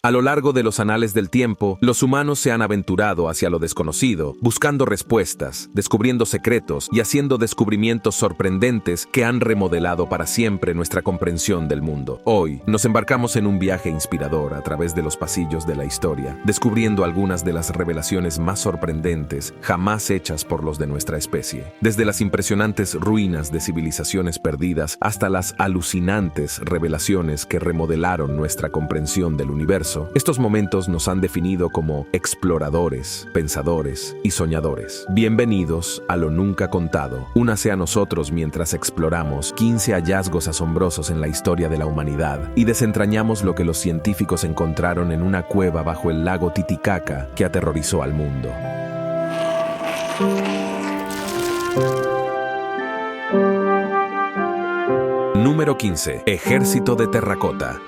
A lo largo de los anales del tiempo, los humanos se han aventurado hacia lo desconocido, buscando respuestas, descubriendo secretos y haciendo descubrimientos sorprendentes que han remodelado para siempre nuestra comprensión del mundo. Hoy, nos embarcamos en un viaje inspirador a través de los pasillos de la historia, descubriendo algunas de las revelaciones más sorprendentes jamás hechas por los de nuestra especie. Desde las impresionantes ruinas de civilizaciones perdidas hasta las alucinantes revelaciones que remodelaron nuestra comprensión del universo, estos momentos nos han definido como exploradores, pensadores y soñadores. Bienvenidos a lo nunca contado. Únase a nosotros mientras exploramos 15 hallazgos asombrosos en la historia de la humanidad y desentrañamos lo que los científicos encontraron en una cueva bajo el lago Titicaca que aterrorizó al mundo. Número 15. Ejército de terracota.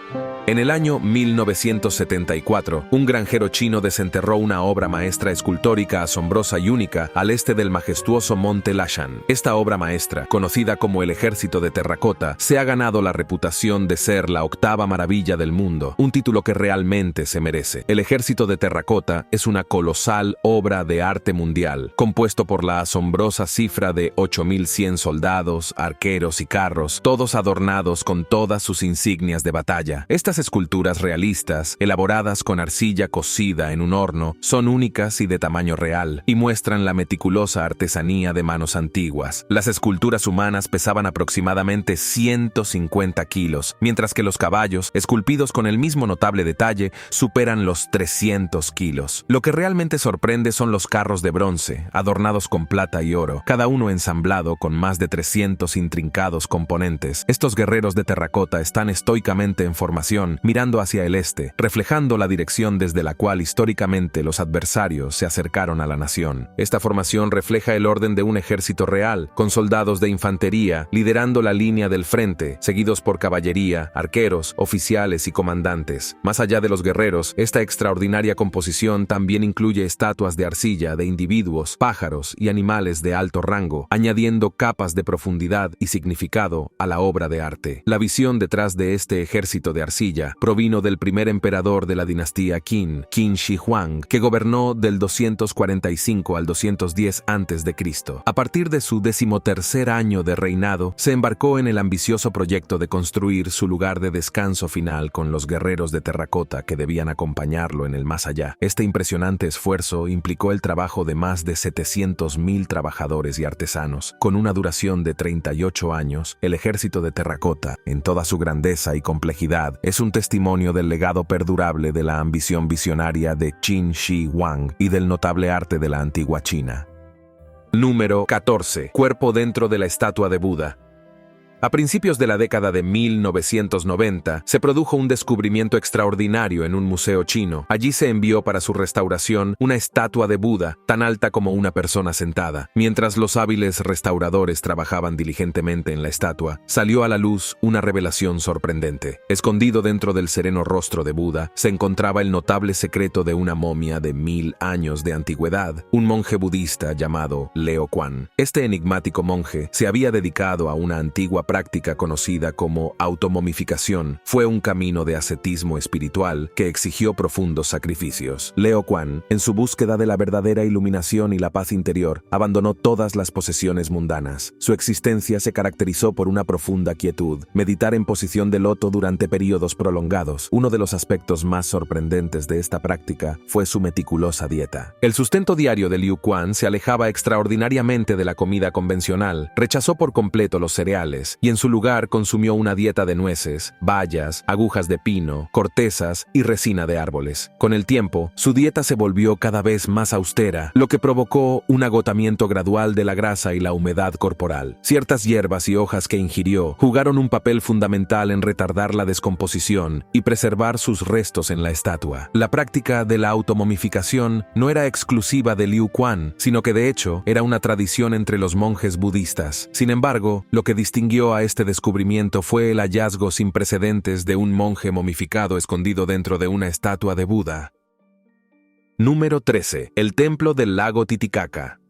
En el año 1974, un granjero chino desenterró una obra maestra escultórica asombrosa y única al este del majestuoso monte Lashan. Esta obra maestra, conocida como el Ejército de Terracota, se ha ganado la reputación de ser la octava maravilla del mundo, un título que realmente se merece. El Ejército de Terracota es una colosal obra de arte mundial, compuesto por la asombrosa cifra de 8.100 soldados, arqueros y carros, todos adornados con todas sus insignias de batalla. Estas esculturas realistas, elaboradas con arcilla cocida en un horno, son únicas y de tamaño real, y muestran la meticulosa artesanía de manos antiguas. Las esculturas humanas pesaban aproximadamente 150 kilos, mientras que los caballos, esculpidos con el mismo notable detalle, superan los 300 kilos. Lo que realmente sorprende son los carros de bronce, adornados con plata y oro, cada uno ensamblado con más de 300 intrincados componentes. Estos guerreros de terracota están estoicamente en formación, mirando hacia el este, reflejando la dirección desde la cual históricamente los adversarios se acercaron a la nación. Esta formación refleja el orden de un ejército real, con soldados de infantería liderando la línea del frente, seguidos por caballería, arqueros, oficiales y comandantes. Más allá de los guerreros, esta extraordinaria composición también incluye estatuas de arcilla de individuos, pájaros y animales de alto rango, añadiendo capas de profundidad y significado a la obra de arte. La visión detrás de este ejército de arcilla provino del primer emperador de la dinastía Qin, Qin Shi Huang, que gobernó del 245 al 210 a.C. A partir de su 13º año de reinado, se embarcó en el ambicioso proyecto de construir su lugar de descanso final con los guerreros de terracota que debían acompañarlo en el más allá. Este impresionante esfuerzo implicó el trabajo de más de 700.000 trabajadores y artesanos. Con una duración de 38 años, el ejército de terracota, en toda su grandeza y complejidad, es un testimonio del legado perdurable de la ambición visionaria de Qin Shi Huang y del notable arte de la antigua China. Número 14. Cuerpo dentro de la estatua de Buda. A principios de la década de 1990, se produjo un descubrimiento extraordinario en un museo chino. Allí se envió para su restauración una estatua de Buda, tan alta como una persona sentada. Mientras los hábiles restauradores trabajaban diligentemente en la estatua, salió a la luz una revelación sorprendente. Escondido dentro del sereno rostro de Buda, se encontraba el notable secreto de una momia de 1000 años de antigüedad, un monje budista llamado Leo Kuan. Este enigmático monje se había dedicado a una antigua práctica conocida como automomificación. Fue un camino de ascetismo espiritual que exigió profundos sacrificios. Leo Kuan, en su búsqueda de la verdadera iluminación y la paz interior, abandonó todas las posesiones mundanas. Su existencia se caracterizó por una profunda quietud, meditar en posición de loto durante periodos prolongados. Uno de los aspectos más sorprendentes de esta práctica fue su meticulosa dieta. El sustento diario de Liu Kuan se alejaba extraordinariamente de la comida convencional, rechazó por completo los cereales, y en su lugar consumió una dieta de nueces, bayas, agujas de pino, cortezas y resina de árboles. Con el tiempo, su dieta se volvió cada vez más austera, lo que provocó un agotamiento gradual de la grasa y la humedad corporal. Ciertas hierbas y hojas que ingirió jugaron un papel fundamental en retardar la descomposición y preservar sus restos en la estatua. La práctica de la automomificación no era exclusiva de Liu Kuan, sino que de hecho era una tradición entre los monjes budistas. Sin embargo, lo que distinguió a este descubrimiento fue el hallazgo sin precedentes de un monje momificado escondido dentro de una estatua de Buda. Número 13. El templo del lago Titicaca.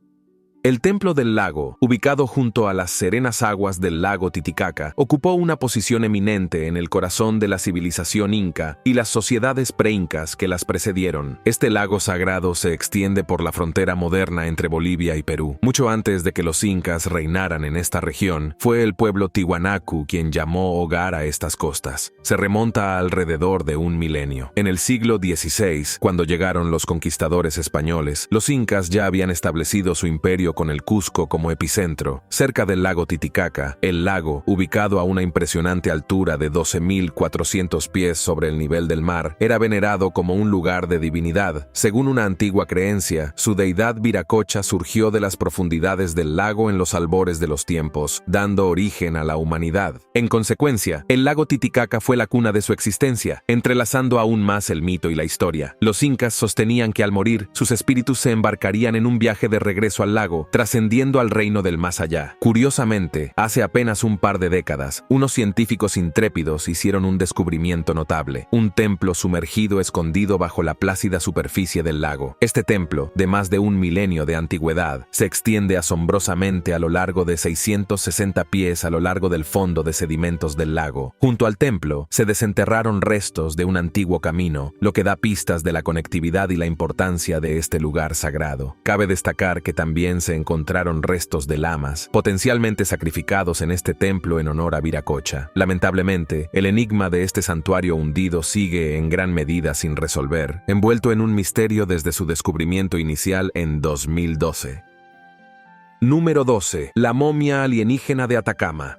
El Templo del Lago, ubicado junto a las serenas aguas del lago Titicaca, ocupó una posición eminente en el corazón de la civilización inca y las sociedades preincas que las precedieron. Este lago sagrado se extiende por la frontera moderna entre Bolivia y Perú. Mucho antes de que los incas reinaran en esta región, fue el pueblo Tiwanaku quien llamó hogar a estas costas. Se remonta a alrededor de un milenio. En el siglo XVI, cuando llegaron los conquistadores españoles, los incas ya habían establecido su imperio con el Cusco como epicentro. Cerca del lago Titicaca, el lago, ubicado a una impresionante altura de 12.400 pies sobre el nivel del mar, era venerado como un lugar de divinidad. Según una antigua creencia, su deidad Viracocha surgió de las profundidades del lago en los albores de los tiempos, dando origen a la humanidad. En consecuencia, el lago Titicaca fue la cuna de su existencia, entrelazando aún más el mito y la historia. Los incas sostenían que al morir, sus espíritus se embarcarían en un viaje de regreso al lago, trascendiendo al reino del más allá. Curiosamente, hace apenas un par de décadas, unos científicos intrépidos hicieron un descubrimiento notable: un templo sumergido escondido bajo la plácida superficie del lago. Este templo, de más de un milenio de antigüedad, se extiende asombrosamente a lo largo de 660 pies a lo largo del fondo de sedimentos del lago. Junto al templo, se desenterraron restos de un antiguo camino, lo que da pistas de la conectividad y la importancia de este lugar sagrado. Cabe destacar que también se encontraron restos de lamas, potencialmente sacrificados en este templo en honor a Viracocha. Lamentablemente, el enigma de este santuario hundido sigue en gran medida sin resolver, envuelto en un misterio desde su descubrimiento inicial en 2012. Número 12. La momia alienígena de Atacama.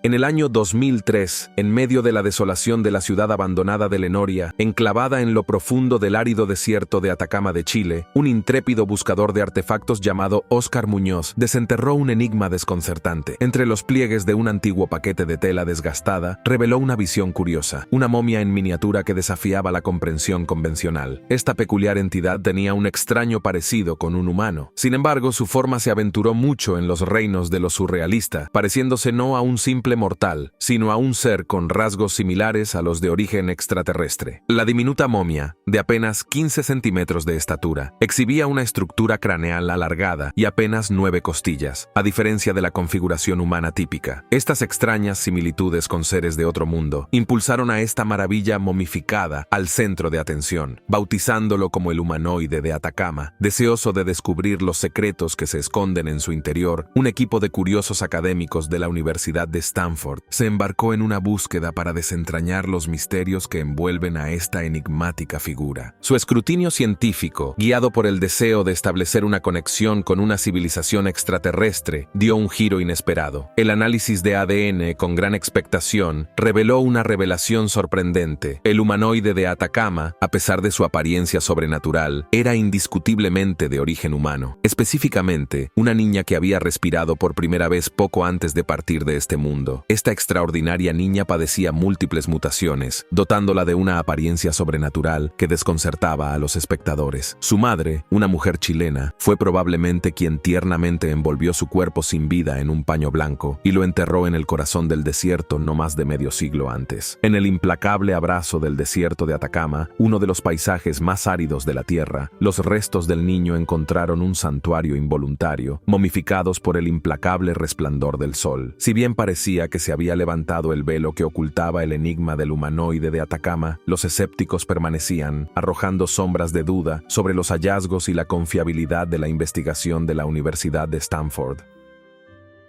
En el año 2003, en medio de la desolación de la ciudad abandonada de Lenoria, enclavada en lo profundo del árido desierto de Atacama de Chile, un intrépido buscador de artefactos llamado Óscar Muñoz desenterró un enigma desconcertante. Entre los pliegues de un antiguo paquete de tela desgastada, reveló una visión curiosa: una momia en miniatura que desafiaba la comprensión convencional. Esta peculiar entidad tenía un extraño parecido con un humano. Sin embargo, su forma se aventuró mucho en los reinos de lo surrealista, pareciéndose no a un simple mortal, sino a un ser con rasgos similares a los de origen extraterrestre. La diminuta momia, de apenas 15 centímetros de estatura, exhibía una estructura craneal alargada y apenas 9 costillas, a diferencia de la configuración humana típica. Estas extrañas similitudes con seres de otro mundo impulsaron a esta maravilla momificada al centro de atención, bautizándolo como el humanoide de Atacama. Deseoso de descubrir los secretos que se esconden en su interior, un equipo de curiosos académicos de la Universidad de Stanford se embarcó en una búsqueda para desentrañar los misterios que envuelven a esta enigmática figura. Su escrutinio científico, guiado por el deseo de establecer una conexión con una civilización extraterrestre, dio un giro inesperado. El análisis de ADN, con gran expectación, reveló una revelación sorprendente. El humanoide de Atacama, a pesar de su apariencia sobrenatural, era indiscutiblemente de origen humano. Específicamente, una niña que había respirado por primera vez poco antes de partir de este mundo. Esta extraordinaria niña padecía múltiples mutaciones, dotándola de una apariencia sobrenatural que desconcertaba a los espectadores. Su madre, una mujer chilena, fue probablemente quien tiernamente envolvió su cuerpo sin vida en un paño blanco y lo enterró en el corazón del desierto no más de medio siglo antes. En el implacable abrazo del desierto de Atacama, uno de los paisajes más áridos de la Tierra, los restos del niño encontraron un santuario involuntario, momificados por el implacable resplandor del sol. Si bien parecía que se había levantado el velo que ocultaba el enigma del humanoide de Atacama, los escépticos permanecían, arrojando sombras de duda sobre los hallazgos y la confiabilidad de la investigación de la Universidad de Stanford.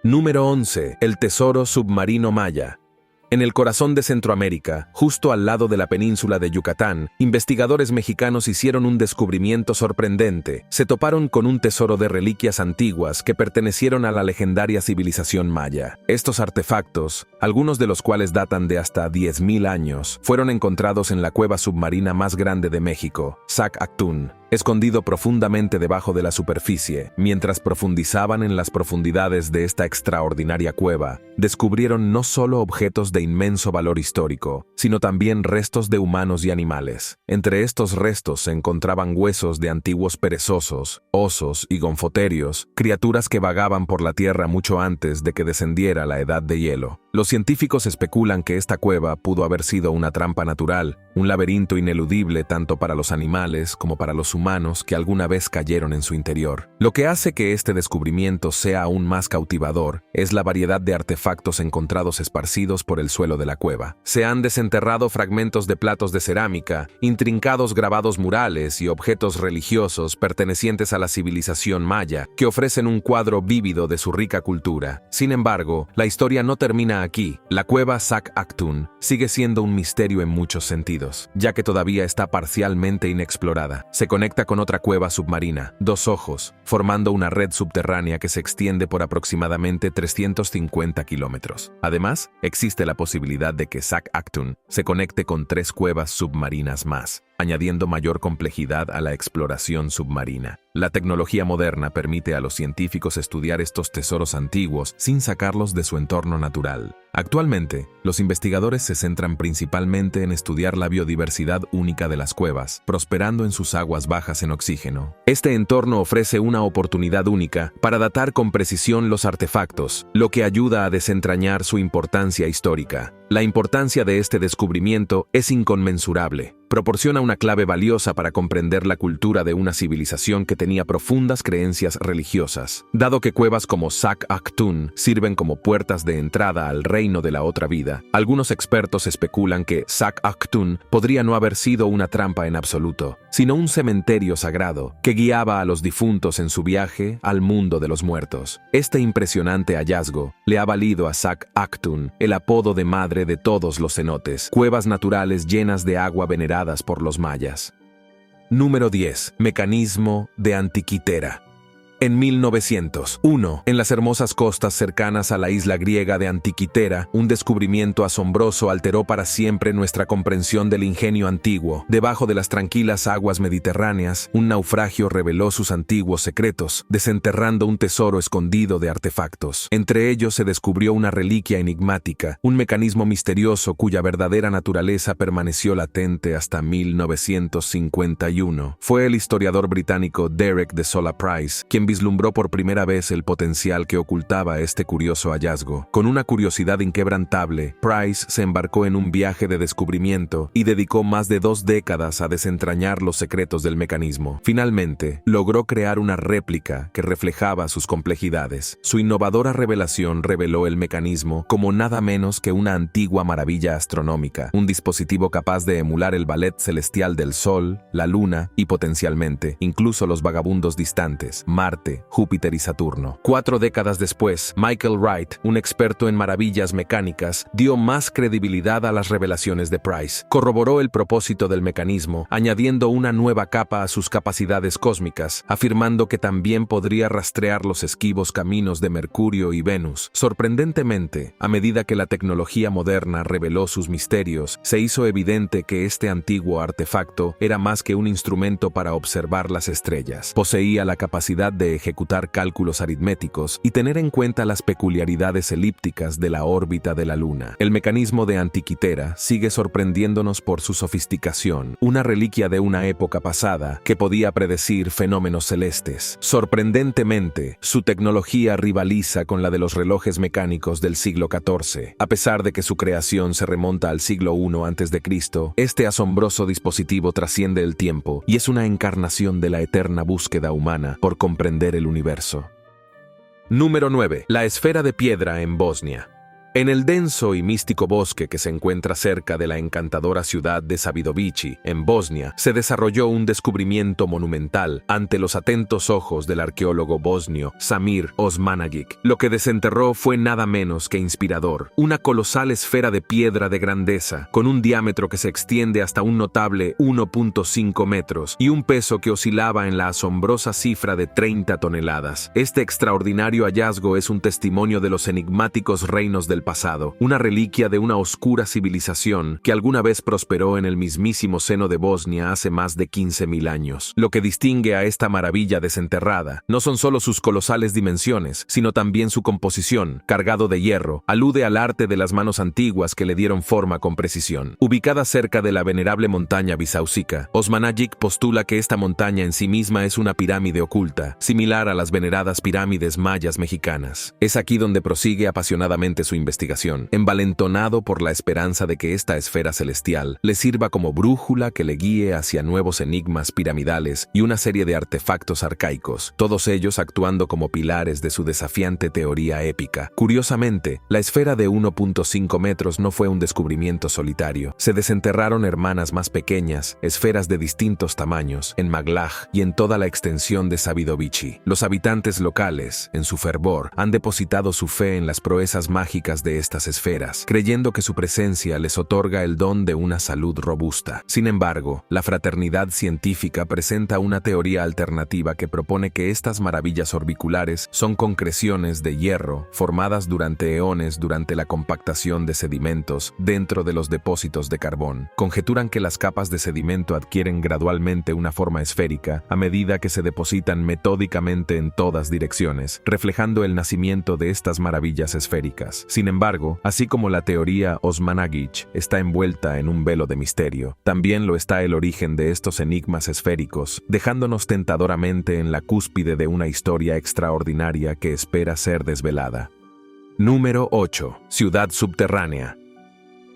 Número 11. El tesoro submarino maya. En el corazón de Centroamérica, justo al lado de la península de Yucatán, investigadores mexicanos hicieron un descubrimiento sorprendente. Se toparon con un tesoro de reliquias antiguas que pertenecieron a la legendaria civilización maya. Estos artefactos, algunos de los cuales datan de hasta 10.000 años, fueron encontrados en la cueva submarina más grande de México, Sac Actun, escondido profundamente debajo de la superficie. Mientras profundizaban en las profundidades de esta extraordinaria cueva, descubrieron no solo objetos de inmenso valor histórico, sino también restos de humanos y animales. Entre estos restos se encontraban huesos de antiguos perezosos, osos y gonfoterios, criaturas que vagaban por la tierra mucho antes de que descendiera la edad de hielo. Los científicos especulan que esta cueva pudo haber sido una trampa natural, un laberinto ineludible tanto para los animales como para los humanos que alguna vez cayeron en su interior. Lo que hace que este descubrimiento sea aún más cautivador es la variedad de artefactos encontrados esparcidos por el suelo de la cueva. Se han desenterrado fragmentos de platos de cerámica, intrincados grabados murales y objetos religiosos pertenecientes a la civilización maya, que ofrecen un cuadro vívido de su rica cultura. Sin embargo, la historia no termina aquí. La cueva Sac Actun sigue siendo un misterio en muchos sentidos, ya que todavía está parcialmente inexplorada. Se conecta con otra cueva submarina, Dos Ojos, formando una red subterránea que se extiende por aproximadamente 350 kilómetros. Además, existe la posibilidad de que Sac Actun se conecte con 3 cuevas submarinas más, añadiendo mayor complejidad a la exploración submarina. La tecnología moderna permite a los científicos estudiar estos tesoros antiguos sin sacarlos de su entorno natural. Actualmente, los investigadores se centran principalmente en estudiar la biodiversidad única de las cuevas, prosperando en sus aguas bajas en oxígeno. Este entorno ofrece una oportunidad única para datar con precisión los artefactos, lo que ayuda a desentrañar su importancia histórica. La importancia de este descubrimiento es inconmensurable. Proporciona una clave valiosa para comprender la cultura de una civilización que tenía profundas creencias religiosas. Dado que cuevas como Sac Actun sirven como puertas de entrada al reino de la otra vida, algunos expertos especulan que Sac Actun podría no haber sido una trampa en absoluto, sino un cementerio sagrado que guiaba a los difuntos en su viaje al mundo de los muertos. Este impresionante hallazgo le ha valido a Sac Actun el apodo de madre de todos los cenotes, cuevas naturales llenas de agua veneradas por los mayas. Número 10. Mecanismo de Antiquitera. En 1901, en las hermosas costas cercanas a la isla griega de Antiquitera, un descubrimiento asombroso alteró para siempre nuestra comprensión del ingenio antiguo. Debajo de las tranquilas aguas mediterráneas, un naufragio reveló sus antiguos secretos, desenterrando un tesoro escondido de artefactos. Entre ellos se descubrió una reliquia enigmática, un mecanismo misterioso cuya verdadera naturaleza permaneció latente hasta 1951. Fue el historiador británico Derek de Sola Price quien vislumbró por primera vez el potencial que ocultaba este curioso hallazgo. Con una curiosidad inquebrantable, Price se embarcó en un viaje de descubrimiento y dedicó más de 2 décadas a desentrañar los secretos del mecanismo. Finalmente, logró crear una réplica que reflejaba sus complejidades. Su innovadora revelación reveló el mecanismo como nada menos que una antigua maravilla astronómica, un dispositivo capaz de emular el ballet celestial del Sol, la Luna y potencialmente, incluso los vagabundos distantes, Marte, Júpiter y Saturno. 4 décadas después, Michael Wright, un experto en maravillas mecánicas, dio más credibilidad a las revelaciones de Price. Corroboró el propósito del mecanismo, añadiendo una nueva capa a sus capacidades cósmicas, afirmando que también podría rastrear los esquivos caminos de Mercurio y Venus. Sorprendentemente, a medida que la tecnología moderna reveló sus misterios, se hizo evidente que este antiguo artefacto era más que un instrumento para observar las estrellas. Poseía la capacidad de ejecutar cálculos aritméticos y tener en cuenta las peculiaridades elípticas de la órbita de la Luna. El mecanismo de Antiquitera sigue sorprendiéndonos por su sofisticación, una reliquia de una época pasada que podía predecir fenómenos celestes. Sorprendentemente, su tecnología rivaliza con la de los relojes mecánicos del siglo XIV. A pesar de que su creación se remonta al siglo I a.C., este asombroso dispositivo trasciende el tiempo y es una encarnación de la eterna búsqueda humana por comprender el universo. Número 9. La esfera de piedra en Bosnia. En el denso y místico bosque que se encuentra cerca de la encantadora ciudad de Savidovići, en Bosnia, se desarrolló un descubrimiento monumental ante los atentos ojos del arqueólogo bosnio Samir Osmanagić. Lo que desenterró fue nada menos que inspirador: una colosal esfera de piedra de grandeza, con un diámetro que se extiende hasta un notable 1.5 metros y un peso que oscilaba en la asombrosa cifra de 30 toneladas. Este extraordinario hallazgo es un testimonio de los enigmáticos reinos del pasado, una reliquia de una oscura civilización que alguna vez prosperó en el mismísimo seno de Bosnia hace más de 15.000 años. Lo que distingue a esta maravilla desenterrada no son solo sus colosales dimensiones, sino también su composición, cargado de hierro, alude al arte de las manos antiguas que le dieron forma con precisión. Ubicada cerca de la venerable montaña Visausica, Osmanagić postula que esta montaña en sí misma es una pirámide oculta, similar a las veneradas pirámides mayas mexicanas. Es aquí donde prosigue apasionadamente su investigación, investigación, envalentonado por la esperanza de que esta esfera celestial le sirva como brújula que le guíe hacia nuevos enigmas piramidales y una serie de artefactos arcaicos, todos ellos actuando como pilares de su desafiante teoría épica. Curiosamente, la esfera de 1.5 metros no fue un descubrimiento solitario. Se desenterraron hermanas más pequeñas, esferas de distintos tamaños, en Maglaj y en toda la extensión de Sabidovichi. Los habitantes locales, en su fervor, han depositado su fe en las proezas mágicas de estas esferas, creyendo que su presencia les otorga el don de una salud robusta. Sin embargo, la fraternidad científica presenta una teoría alternativa que propone que estas maravillas orbiculares son concreciones de hierro formadas durante eones durante la compactación de sedimentos dentro de los depósitos de carbón. Conjeturan que las capas de sedimento adquieren gradualmente una forma esférica a medida que se depositan metódicamente en todas direcciones, reflejando el nacimiento de estas maravillas esféricas. Sin embargo, así como la teoría Osman-Agich está envuelta en un velo de misterio, también lo está el origen de estos enigmas esféricos, dejándonos tentadoramente en la cúspide de una historia extraordinaria que espera ser desvelada. Número 8. Ciudad subterránea.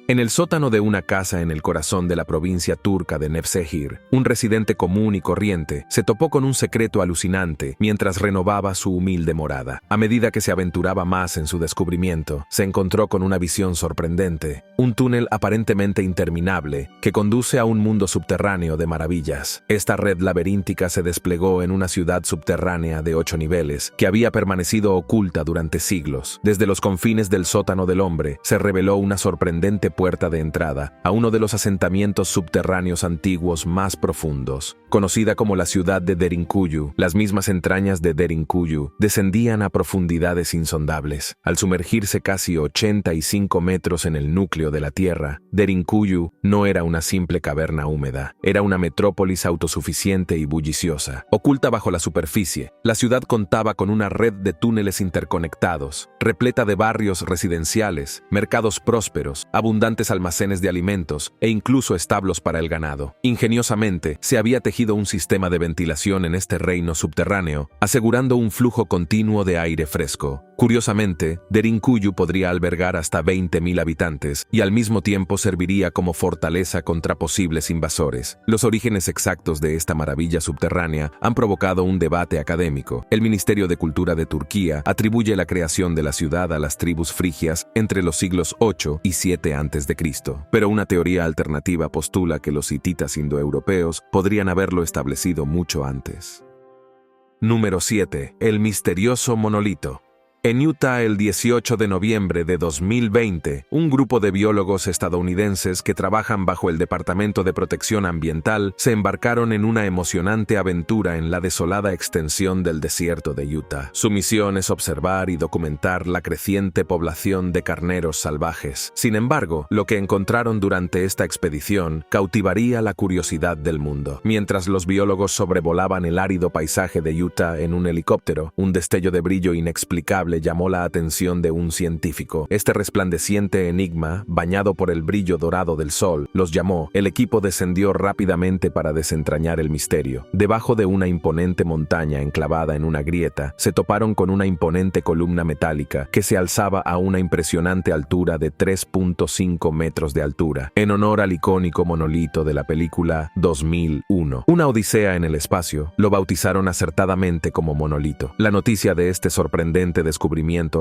En el sótano de una casa en el corazón de la provincia turca de Nevşehir, un residente común y corriente se topó con un secreto alucinante mientras renovaba su humilde morada. A medida que se aventuraba más en su descubrimiento, se encontró con una visión sorprendente, un túnel aparentemente interminable que conduce a un mundo subterráneo de maravillas. Esta red laberíntica se desplegó en una ciudad subterránea de 8 niveles que había permanecido oculta durante siglos. Desde los confines del sótano del hombre se reveló una sorprendente puerta de entrada a uno de los asentamientos subterráneos antiguos más profundos. Conocida como la ciudad de Derinkuyu, las mismas entrañas de Derinkuyu descendían a profundidades insondables. Al sumergirse casi 85 metros en el núcleo de la tierra, Derinkuyu no era una simple caverna húmeda, era una metrópolis autosuficiente y bulliciosa. Oculta bajo la superficie, la ciudad contaba con una red de túneles interconectados, repleta de barrios residenciales, mercados prósperos, abundantes almacenes de alimentos e incluso establos para el ganado. Ingeniosamente, se había tejido un sistema de ventilación en este reino subterráneo, asegurando un flujo continuo de aire fresco. Curiosamente, Derinkuyu podría albergar hasta 20.000 habitantes y al mismo tiempo serviría como fortaleza contra posibles invasores. Los orígenes exactos de esta maravilla subterránea han provocado un debate académico. El Ministerio de Cultura de Turquía atribuye la creación de la ciudad a las tribus frigias entre los siglos 8 y 7 a.C., pero una teoría alternativa postula que los hititas indoeuropeos podrían haberlo establecido mucho antes. Número 7. El misterioso monolito. En Utah, el 18 de noviembre de 2020, un grupo de biólogos estadounidenses que trabajan bajo el Departamento de Protección Ambiental se embarcaron en una emocionante aventura en la desolada extensión del desierto de Utah. Su misión es observar y documentar la creciente población de carneros salvajes. Sin embargo, lo que encontraron durante esta expedición cautivaría la curiosidad del mundo. Mientras los biólogos sobrevolaban el árido paisaje de Utah en un helicóptero, un destello de brillo inexplicable llamó la atención de un científico. Este resplandeciente enigma, bañado por el brillo dorado del sol, los llamó. El equipo descendió rápidamente para desentrañar el misterio. Debajo de una imponente montaña enclavada en una grieta, se toparon con una imponente columna metálica que se alzaba a una impresionante altura de 3.5 metros de altura, en honor al icónico monolito de la película 2001. Una odisea en el espacio, lo bautizaron acertadamente como monolito. La noticia de este sorprendente descubrimiento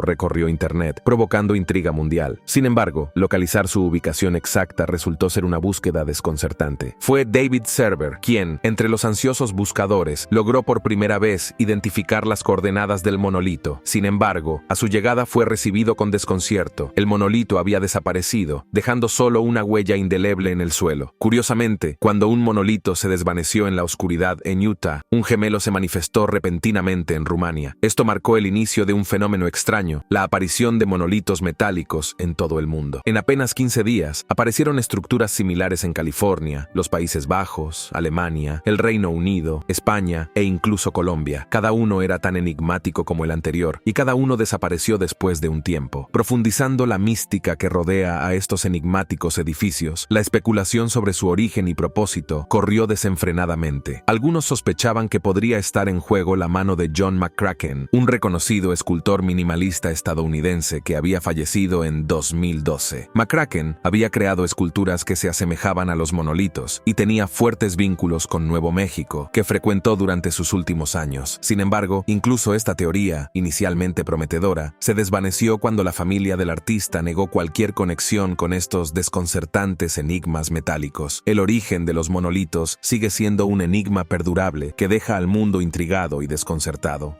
recorrió Internet, provocando intriga mundial. Sin embargo, localizar su ubicación exacta resultó ser una búsqueda desconcertante. Fue David Server quien, entre los ansiosos buscadores, logró por primera vez identificar las coordenadas del monolito. Sin embargo, a su llegada fue recibido con desconcierto. El monolito había desaparecido, dejando solo una huella indeleble en el suelo. Curiosamente, cuando un monolito se desvaneció en la oscuridad en Utah, un gemelo se manifestó repentinamente en Rumania. Esto marcó el inicio de un fenómeno extraño, la aparición de monolitos metálicos en todo el mundo. En apenas 15 días, aparecieron estructuras similares en California, los Países Bajos, Alemania, el Reino Unido, España e incluso Colombia. Cada uno era tan enigmático como el anterior, y cada uno desapareció después de un tiempo. Profundizando la mística que rodea a estos enigmáticos edificios, la especulación sobre su origen y propósito corrió desenfrenadamente. Algunos sospechaban que podría estar en juego la mano de John McCracken, un reconocido escultor explorador minimalista estadounidense que había fallecido en 2012. McCracken había creado esculturas que se asemejaban a los monolitos y tenía fuertes vínculos con Nuevo México, que frecuentó durante sus últimos años. Sin embargo, incluso esta teoría, inicialmente prometedora, se desvaneció cuando la familia del artista negó cualquier conexión con estos desconcertantes enigmas metálicos. El origen de los monolitos sigue siendo un enigma perdurable que deja al mundo intrigado y desconcertado.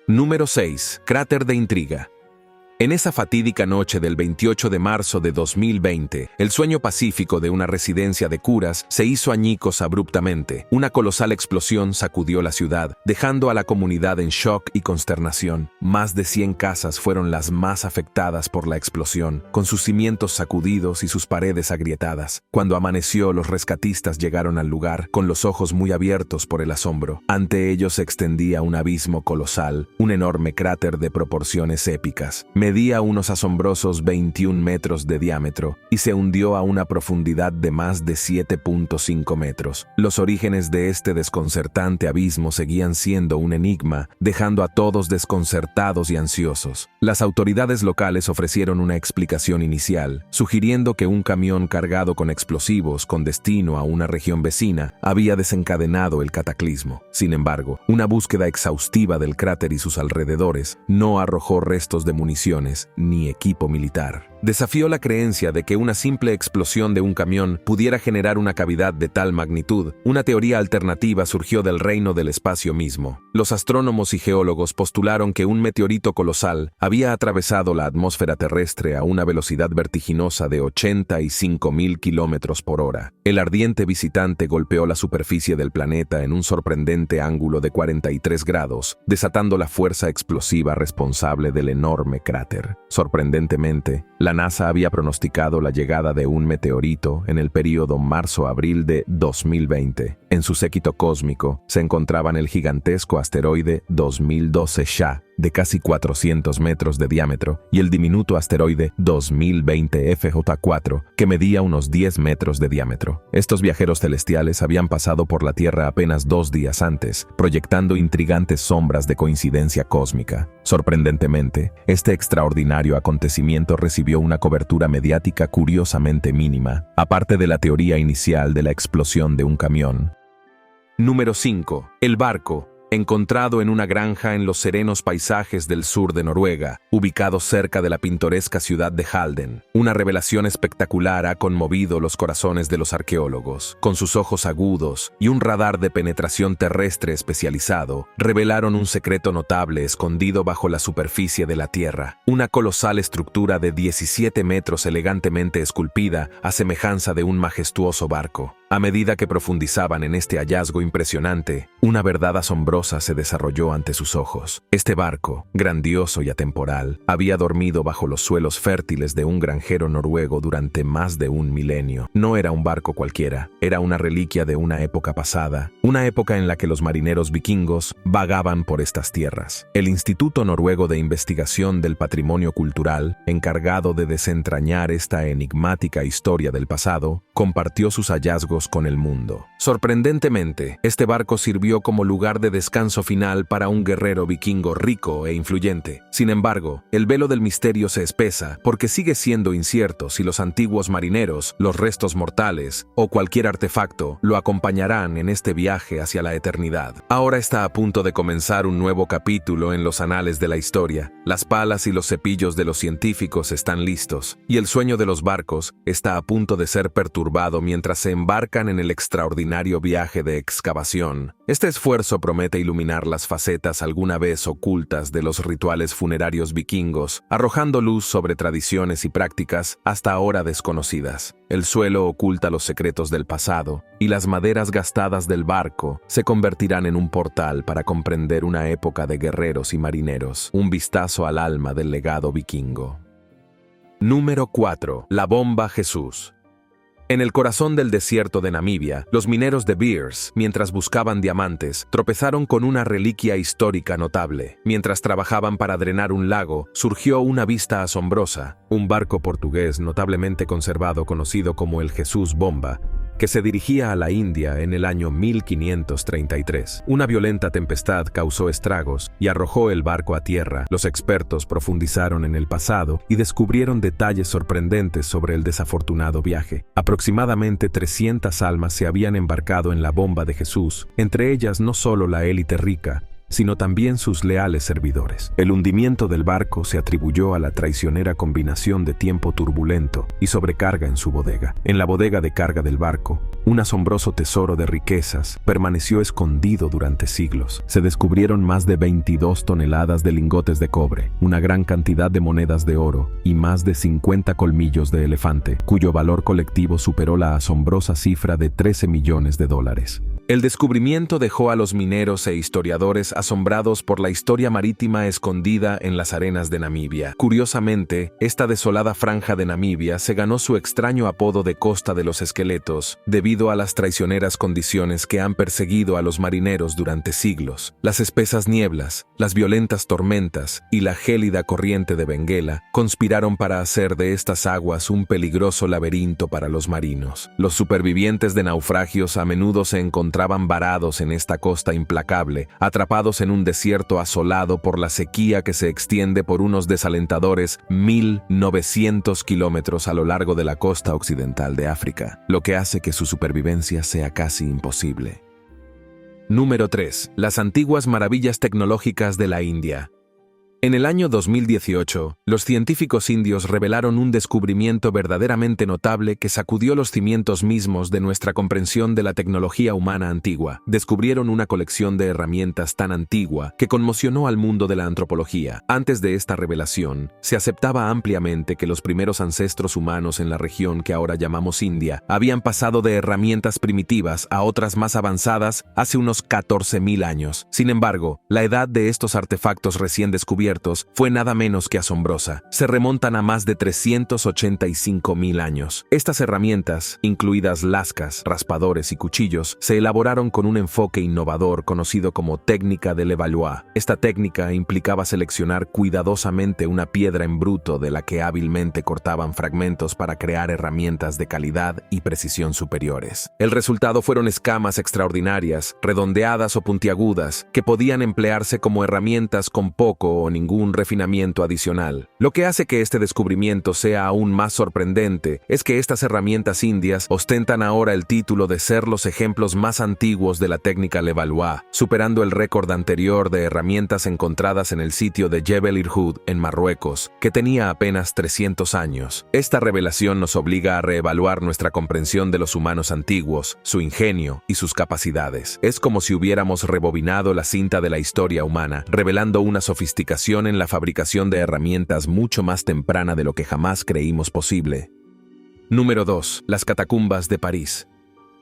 Número 6. Cráter de intriga. En esa fatídica noche del 28 de marzo de 2020, el sueño pacífico de una residencia de curas se hizo añicos abruptamente. Una colosal explosión sacudió la ciudad, dejando a la comunidad en shock y consternación. Más de 100 casas fueron las más afectadas por la explosión, con sus cimientos sacudidos y sus paredes agrietadas. Cuando amaneció, los rescatistas llegaron al lugar, con los ojos muy abiertos por el asombro. Ante ellos se extendía un abismo colosal, un enorme cráter de proporciones épicas. Medía unos asombrosos 21 metros de diámetro y se hundió a una profundidad de más de 7.5 metros. Los orígenes de este desconcertante abismo seguían siendo un enigma, dejando a todos desconcertados y ansiosos. Las autoridades locales ofrecieron una explicación inicial, sugiriendo que un camión cargado con explosivos con destino a una región vecina había desencadenado el cataclismo. Sin embargo, una búsqueda exhaustiva del cráter y sus alrededores no arrojó restos de municiones ni equipo militar. Desafió la creencia de que una simple explosión de un camión pudiera generar una cavidad de tal magnitud. Una teoría alternativa surgió del reino del espacio mismo. Los astrónomos y geólogos postularon que un meteorito colosal había atravesado la atmósfera terrestre a una velocidad vertiginosa de 85.000 kilómetros por hora. El ardiente visitante golpeó la superficie del planeta en un sorprendente ángulo de 43 grados, desatando la fuerza explosiva responsable del enorme cráter. Sorprendentemente, la NASA había pronosticado la llegada de un meteorito en el período marzo-abril de 2020. En su séquito cósmico se encontraban el gigantesco asteroide 2012 SHA, de casi 400 metros de diámetro, y el diminuto asteroide 2020 FJ4, que medía unos 10 metros de diámetro. Estos viajeros celestiales habían pasado por la Tierra apenas 2 días antes, proyectando intrigantes sombras de coincidencia cósmica. Sorprendentemente, este extraordinario acontecimiento recibió una cobertura mediática curiosamente mínima, aparte de la teoría inicial de la explosión de un camión. Número 5. El barco, encontrado en una granja en los serenos paisajes del sur de Noruega, ubicado cerca de la pintoresca ciudad de Halden. Una revelación espectacular ha conmovido los corazones de los arqueólogos. Con sus ojos agudos y un radar de penetración terrestre especializado, revelaron un secreto notable escondido bajo la superficie de la Tierra. Una colosal estructura de 17 metros elegantemente esculpida a semejanza de un majestuoso barco. A medida que profundizaban en este hallazgo impresionante, una verdad asombrosa se desarrolló ante sus ojos. Este barco, grandioso y atemporal, había dormido bajo los suelos fértiles de un granjero noruego durante más de un milenio. No era un barco cualquiera, era una reliquia de una época pasada, una época en la que los marineros vikingos vagaban por estas tierras. El Instituto Noruego de Investigación del Patrimonio Cultural, encargado de desentrañar esta enigmática historia del pasado, compartió sus hallazgos con el mundo. Sorprendentemente, este barco sirvió como lugar de descanso final para un guerrero vikingo rico e influyente. Sin embargo, el velo del misterio se espesa porque sigue siendo incierto si los antiguos marineros, los restos mortales o cualquier artefacto lo acompañarán en este viaje hacia la eternidad. Ahora está a punto de comenzar un nuevo capítulo en los anales de la historia. Las palas y los cepillos de los científicos están listos, y el sueño de los barcos está a punto de ser perturbado mientras se embarcan en el extraordinario viaje de excavación. Este esfuerzo promete iluminar las facetas alguna vez ocultas de los rituales funerarios vikingos, arrojando luz sobre tradiciones y prácticas hasta ahora desconocidas. El suelo oculta los secretos del pasado, y las maderas gastadas del barco se convertirán en un portal para comprender una época de guerreros y marineros, un vistazo al alma del legado vikingo. Número 4. La bomba Jesús. En el corazón del desierto de Namibia, los mineros de Beers, mientras buscaban diamantes, tropezaron con una reliquia histórica notable. Mientras trabajaban para drenar un lago, surgió una vista asombrosa. Un barco portugués notablemente conservado conocido como el Jesús Bomba, que se dirigía a la India en el año 1533. Una violenta tempestad causó estragos y arrojó el barco a tierra. Los expertos profundizaron en el pasado y descubrieron detalles sorprendentes sobre el desafortunado viaje. Aproximadamente 300 almas se habían embarcado en la bomba de Jesús, entre ellas no solo la élite rica, sino también sus leales servidores. El hundimiento del barco se atribuyó a la traicionera combinación de tiempo turbulento y sobrecarga en su bodega. En la bodega de carga del barco, un asombroso tesoro de riquezas permaneció escondido durante siglos. Se descubrieron más de 22 toneladas de lingotes de cobre, una gran cantidad de monedas de oro y más de 50 colmillos de elefante, cuyo valor colectivo superó la asombrosa cifra de 13 millones de dólares. El descubrimiento dejó a los mineros e historiadores asombrados por la historia marítima escondida en las arenas de Namibia. Curiosamente, esta desolada franja de Namibia se ganó su extraño apodo de Costa de los Esqueletos debido a las traicioneras condiciones que han perseguido a los marineros durante siglos. Las espesas nieblas, las violentas tormentas y la gélida corriente de Benguela conspiraron para hacer de estas aguas un peligroso laberinto para los marinos. Los supervivientes de naufragios a menudo se encontraban varados en esta costa implacable, atrapados en un desierto asolado por la sequía que se extiende por unos desalentadores 1.900 kilómetros a lo largo de la costa occidental de África, lo que hace que su supervivencia sea casi imposible. Número 3. Las antiguas maravillas tecnológicas de la India. En el año 2018, los científicos indios revelaron un descubrimiento verdaderamente notable que sacudió los cimientos mismos de nuestra comprensión de la tecnología humana antigua. Descubrieron una colección de herramientas tan antigua que conmocionó al mundo de la antropología. Antes de esta revelación, se aceptaba ampliamente que los primeros ancestros humanos en la región que ahora llamamos India habían pasado de herramientas primitivas a otras más avanzadas hace unos 14.000 años. Sin embargo, la edad de estos artefactos recién descubiertos fue nada menos que asombrosa. Se remontan a más de 385.000 años. Estas herramientas, incluidas lascas, raspadores y cuchillos, se elaboraron con un enfoque innovador conocido como técnica de Levallois. Esta técnica implicaba seleccionar cuidadosamente una piedra en bruto de la que hábilmente cortaban fragmentos para crear herramientas de calidad y precisión superiores. El resultado fueron escamas extraordinarias, redondeadas o puntiagudas, que podían emplearse como herramientas con poco o ningún refinamiento adicional. Lo que hace que este descubrimiento sea aún más sorprendente es que estas herramientas indias ostentan ahora el título de ser los ejemplos más antiguos de la técnica Levallois, superando el récord anterior de herramientas encontradas en el sitio de Jebel Irhoud en Marruecos, que tenía apenas 300 años. Esta revelación nos obliga a reevaluar nuestra comprensión de los humanos antiguos, su ingenio y sus capacidades. Es como si hubiéramos rebobinado la cinta de la historia humana, revelando una sofisticación en la fabricación de herramientas mucho más temprana de lo que jamás creímos posible. Número 2. Las catacumbas de París.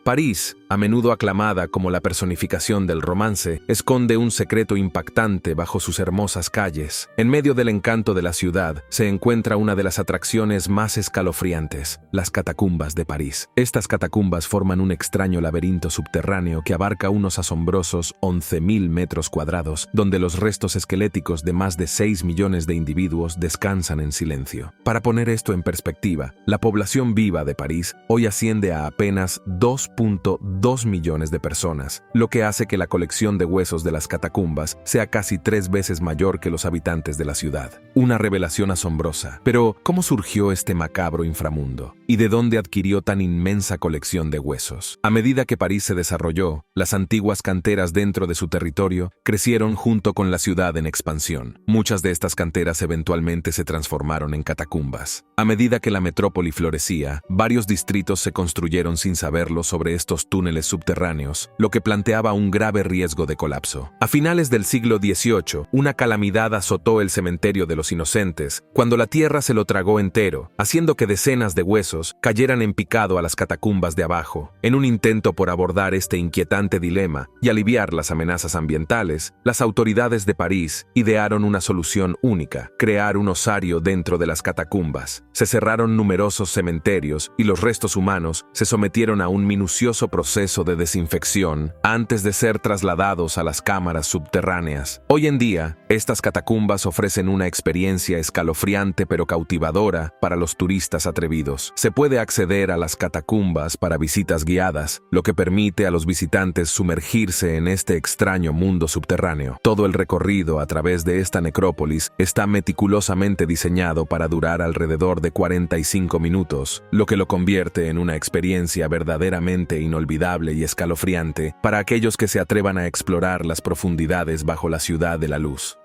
París, a menudo aclamada como la personificación del romance, esconde un secreto impactante bajo sus hermosas calles. En medio del encanto de la ciudad se encuentra una de las atracciones más escalofriantes, las catacumbas de París. Estas catacumbas forman un extraño laberinto subterráneo que abarca unos asombrosos 11.000 metros cuadrados, donde los restos esqueléticos de más de 6 millones de individuos descansan en silencio. Para poner esto en perspectiva, la población viva de París hoy asciende a apenas 2.2 millones de personas, lo que hace que la colección de huesos de las catacumbas sea casi 3 veces mayor que los habitantes de la ciudad. Una revelación asombrosa. Pero, ¿cómo surgió este macabro inframundo? ¿Y de dónde adquirió tan inmensa colección de huesos? A medida que París se desarrolló, las antiguas canteras dentro de su territorio crecieron junto con la ciudad en expansión. Muchas de estas canteras eventualmente se transformaron en catacumbas. A medida que la metrópoli florecía, varios distritos se construyeron sin saberlo sobre estos túneles subterráneos, lo que planteaba un grave riesgo de colapso. A finales del siglo XVIII, una calamidad azotó el cementerio de los inocentes, cuando la tierra se lo tragó entero, haciendo que decenas de huesos cayeran en picado a las catacumbas de abajo. En un intento por abordar este inquietante dilema y aliviar las amenazas ambientales, las autoridades de París idearon una solución única: crear un osario dentro de las catacumbas. Se cerraron numerosos cementerios y los restos humanos se sometieron a un minucioso minucioso proceso de desinfección antes de ser trasladados a las cámaras subterráneas. Hoy en día, estas catacumbas ofrecen una experiencia escalofriante pero cautivadora para los turistas atrevidos. Se puede acceder a las catacumbas para visitas guiadas, lo que permite a los visitantes sumergirse en este extraño mundo subterráneo. Todo el recorrido a través de esta necrópolis está meticulosamente diseñado para durar alrededor de 45 minutos, lo que lo convierte en una experiencia verdaderamente inolvidable y escalofriante para aquellos que se atrevan a explorar las profundidades bajo la Ciudad de la Luz.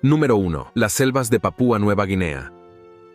Número 1. Las selvas de Papúa Nueva Guinea.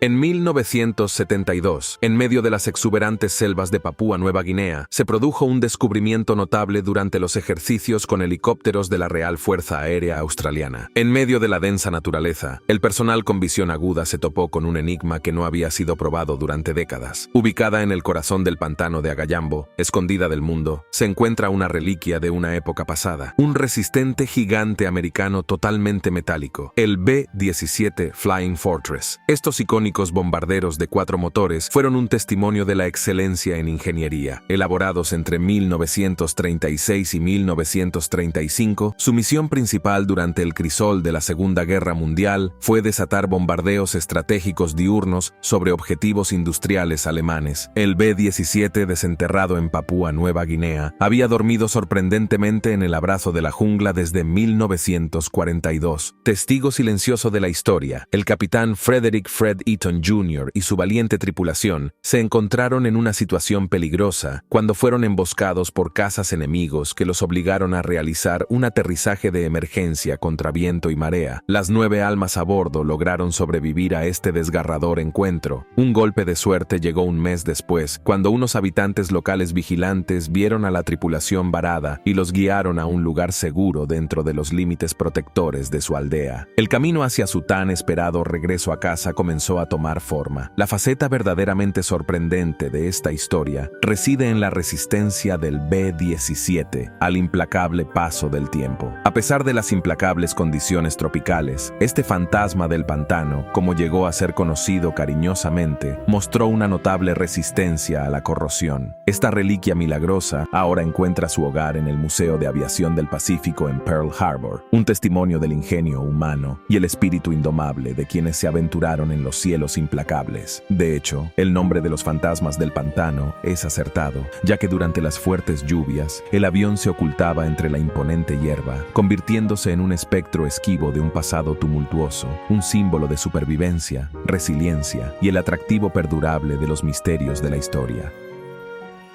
En 1972, en medio de las exuberantes selvas de Papúa Nueva Guinea, se produjo un descubrimiento notable durante los ejercicios con helicópteros de la Real Fuerza Aérea Australiana. En medio de la densa naturaleza, el personal con visión aguda se topó con un enigma que no había sido probado durante décadas. Ubicada en el corazón del pantano de Agayambo, escondida del mundo, se encuentra una reliquia de una época pasada, un resistente gigante americano totalmente metálico, el B-17 Flying Fortress. Estos icónicos bombarderos de 4 motores fueron un testimonio de la excelencia en ingeniería. Elaborados entre 1936 y 1935, su misión principal durante el crisol de la Segunda Guerra Mundial fue desatar bombardeos estratégicos diurnos sobre objetivos industriales alemanes. El B-17, desenterrado en Papúa Nueva Guinea, había dormido sorprendentemente en el abrazo de la jungla desde 1942. Testigo silencioso de la historia, el capitán Frederick Fred Eaton Jr. y su valiente tripulación se encontraron en una situación peligrosa cuando fueron emboscados por cazas enemigos que los obligaron a realizar un aterrizaje de emergencia contra viento y marea. Las 9 almas a bordo lograron sobrevivir a este desgarrador encuentro. Un golpe de suerte llegó un mes después, cuando unos habitantes locales vigilantes vieron a la tripulación varada y los guiaron a un lugar seguro dentro de los límites protectores de su aldea. El camino hacia su tan esperado regreso a casa comenzó a tomar forma. La faceta verdaderamente sorprendente de esta historia reside en la resistencia del B-17 al implacable paso del tiempo. A pesar de las implacables condiciones tropicales, este fantasma del pantano, como llegó a ser conocido cariñosamente, mostró una notable resistencia a la corrosión. Esta reliquia milagrosa ahora encuentra su hogar en el Museo de Aviación del Pacífico en Pearl Harbor, un testimonio del ingenio humano y el espíritu indomable de quienes se aventuraron en los cielos implacables. De hecho, el nombre de los fantasmas del pantano es acertado, ya que durante las fuertes lluvias, el avión se ocultaba entre la imponente hierba, convirtiéndose en un espectro esquivo de un pasado tumultuoso, un símbolo de supervivencia, resiliencia y el atractivo perdurable de los misterios de la historia.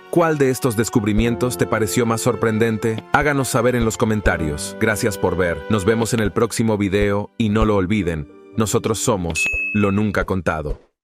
¿Cuál de estos descubrimientos te pareció más sorprendente? Háganos saber en los comentarios. Gracias por ver. Nos vemos en el próximo video y no lo olviden, nosotros somos Lo Nunca Contado.